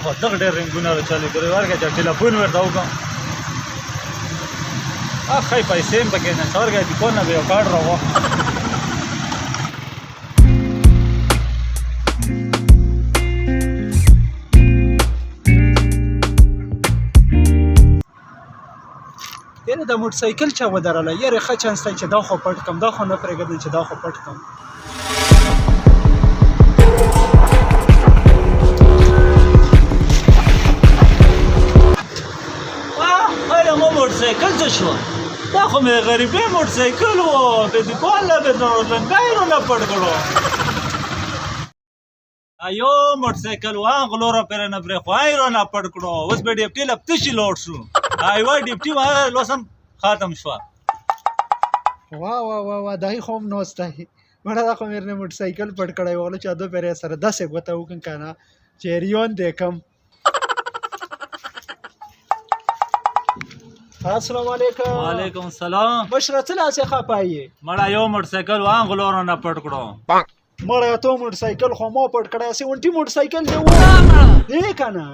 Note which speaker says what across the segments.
Speaker 1: خو دغه ډېر رنګونه راچالو کړي ورکړه چې ټلیفون ورته وکړم ښایي پیسې هم پکې نشته ورکړه دوکان نه به یو کارډ راواخلم
Speaker 2: یاره د موټرسایکل چا ودرله یاره ښه چانس دی چې دا خو پټ کړم دا خو نه پرېږدم چې دا خو پټ کړم
Speaker 1: مو موټرسایکل څه شو دا خو مې غریبې موټرسایکل و به دوکان نه به لنګای رانه پټ کړو یو موټرسایکل وان غلو را پرې نه برېښوای رانه پټ کړو اوس به ډیپټي له تشي لوټ شو یوه ډیپټي لوسم ختم شوه
Speaker 2: واه واه واه واه دای خو هم نوست دی مړه دا خو مې نه موټرسایکل پټ کړی وله چې اده پرې سره داسې ګوته وکړم که نه چې ریون دی کم السلام علیکم
Speaker 1: وعلیکم السلام
Speaker 2: مشره څه لاسې خفه یې
Speaker 1: مړه یو موټرسایکل وان غلو رانه پټ کړو
Speaker 2: مړه تو موټرسایکل خو مو پټ کړی هسې اونټي موټرسایکل دی دی که نه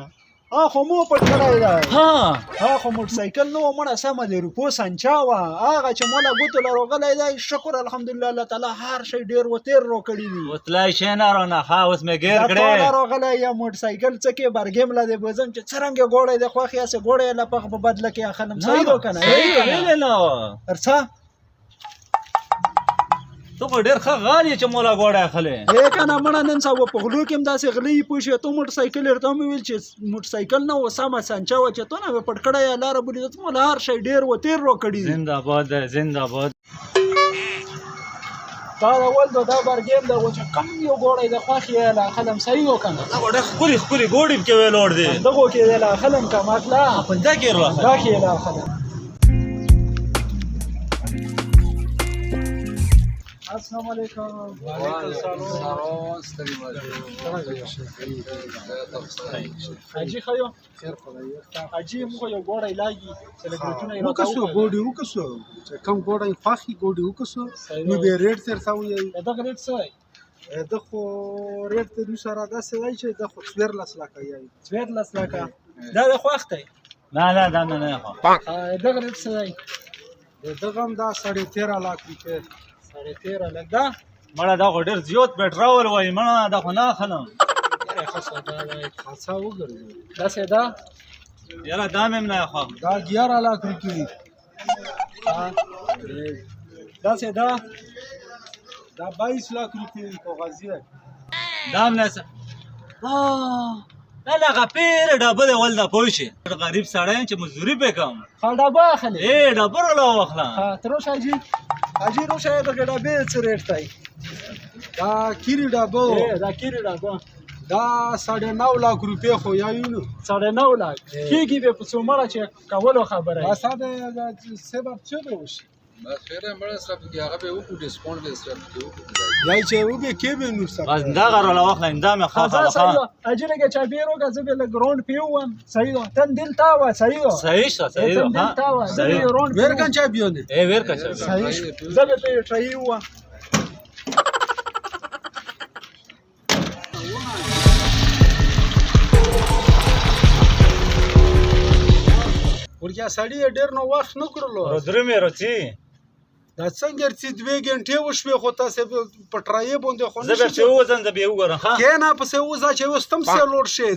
Speaker 2: خو مو پټ کړی دی خو موټرسایکل نه و مړه سمه د روپو سنچا وه هغه چې مله ګوتو له راغلی دی شکر الحمدلله الله تعالی هر شی ډېر وتیر راکړي دي
Speaker 1: وتلی شی نه رانه ښه اوس مې ګیر کړی
Speaker 2: راغلی یا موټرسایکل څه کې برګیم له دی بوزم چې څرنګه ګوړی دی خوښ یاسې ګوړی یې لپخ په بدله کې اخلم صحیح ده که نه
Speaker 1: ویلې نه
Speaker 2: ارڅه
Speaker 1: ته خو ډېر ښه غال یې چې مولا ګوړی اخلی
Speaker 2: که نه مړه نن سبا په غلو کې هم داسې غلې پوه شوې ته موټرسایکل ورته مې ویل چې موټرسایکل نه و سمه سنچه وه چې ته نه مې پټ کړی یې لاره بولي ته مله هر شی ډېر و تېر راکړي دي
Speaker 1: زنده‌باد دی زنده‌باد
Speaker 2: دا اول دا برګیم دی چې کم یو ګوړی دی خوښ یې له اخلم صحیح و که نه
Speaker 1: دا خو ډېر ښکلي ښکلي ګوړي پکې ویلوړ دي
Speaker 2: دغو کې دی له اخلم که مطلع
Speaker 1: په دا کې یې راخلم
Speaker 2: دا کې یې له اخلم السلام علیکم
Speaker 3: وعلیکم السلام ستړي
Speaker 2: حاجي ښه یو حاجي موږ یو ګوړی لاګي سلیبریټونه یې راته
Speaker 4: وکسو ګوډي وکسو چې کم ګوډی خوښي ګوډي وکسو نو به ریټ سره سوي
Speaker 2: دغه ریټ څه دی
Speaker 4: د خو ریټ ته دوی سره داسې وایي چې د خو 14 لکه یې
Speaker 2: 14 لکه دا د خوښ دی
Speaker 1: نه نه دا نه نه
Speaker 2: دغه ریټ څه دی
Speaker 4: دغه هم دا 13.5 لک روپۍ
Speaker 2: 13.5 لک دا
Speaker 1: مړه دا خو ډېر زیات پټرول وایي مړه دا خو نه اخلم
Speaker 2: ښه سودا دی
Speaker 4: خاصه وګرځي
Speaker 2: داسې ده
Speaker 1: یاره دا مې هم نه اخلم
Speaker 4: دا 11 لک روپۍ
Speaker 2: داسې ده
Speaker 4: دا 22 لک روپۍ کاغذي دی
Speaker 1: دا هم نه نه لکه پېرې ډبه دی ول دا پوه شي غریب سړی یم چې مزدوري پې کوم
Speaker 2: ښه ډبه اخلې
Speaker 1: ډبه راله واخله
Speaker 2: تر اوسه حاجي روشه یې دغه ډبې څه ریټ دی
Speaker 4: دا کیري ډبه
Speaker 2: دا کیري ډبه
Speaker 4: دا 9.5 لک روپۍ خو یا وینو
Speaker 2: 9.5 لک کېږي به په څو مړه چې کولو خبره
Speaker 4: دا ساده سبب څه دی وشي
Speaker 3: بس خیره مړه سره کې هغه به وکړو ډیسکاونټ به سره کې وکړو
Speaker 4: یای چې و به کې به نور سره
Speaker 1: بس دغه راله واخله دا مې
Speaker 2: خاصه اجي لګه چا بیرو کا زبې له ګراوند پیوم صحیح ده تن دل تا و صحیح ده
Speaker 1: صحیح شه صحیح
Speaker 2: تن دل تا و زبې راوند
Speaker 4: ورکان چا بیونه
Speaker 1: ورکه شه
Speaker 2: صحیح زبې په ټری و
Speaker 4: ورګه سړی ډېر نو وخت نه کړلو
Speaker 1: درې مې رچی
Speaker 4: دا څنګه چې 2 غنټې وشوي خو تاسو په ټرای باندې خو
Speaker 1: زه به چې وزن د به وګورم ها
Speaker 4: کینا په څه وځه چې وستم سه لوړ شي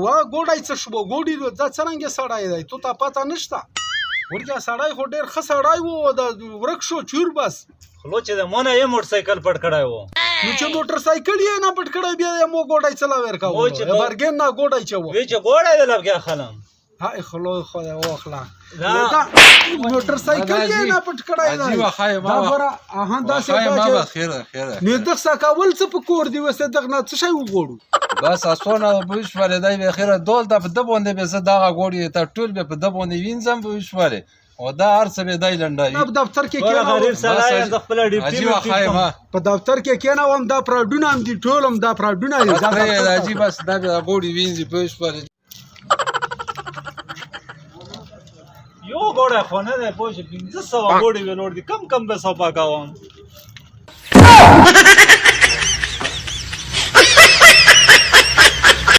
Speaker 4: وا ګوډای څه شو ګوډي دا څنګه سړای دی ته تا پتا نشته ورګه سړای خو ډېر ښه سړای وو دا ورک شو چور بس
Speaker 1: خلو چې د مونږ یې موټرسایکل پټ کړای وو
Speaker 4: نو چې موټرسایکل یې نه پټ کړای بیا مو ګوډای چلا ورکاو برګن نه ګوډای چو
Speaker 1: وی چې ګوډای د لګیا خلم
Speaker 4: هاي خلو خو واخلا دا موټرسایکل یې نه پټ کړای دا
Speaker 3: عجیب خای ما
Speaker 4: خبره اها دا څه
Speaker 3: ما خیره
Speaker 4: نو د څه کول څه په کور دی وسه دغه نه څه شي وګورو
Speaker 3: بس اسونه بوشوره دای به خیره دول د په دبونده به زه دغه ګوډي ته ټول به په دبونده وینځم بوشوره او دا هرڅه به دای لنډای
Speaker 4: په دفتر کې
Speaker 1: کېنه غریب سړی د خپل ډیپټي
Speaker 3: عجیب خای ما
Speaker 4: په دفتر کې کېنه وم دا پراډونه هم دي ټول هم دا پراډونه دي
Speaker 3: دا عجیب بس دا ګوډي وینځي بوشوره
Speaker 1: یو ګوډه خو نه دی پوه شي 1500 ګوډې ویلوړ دي کم به صفا کوم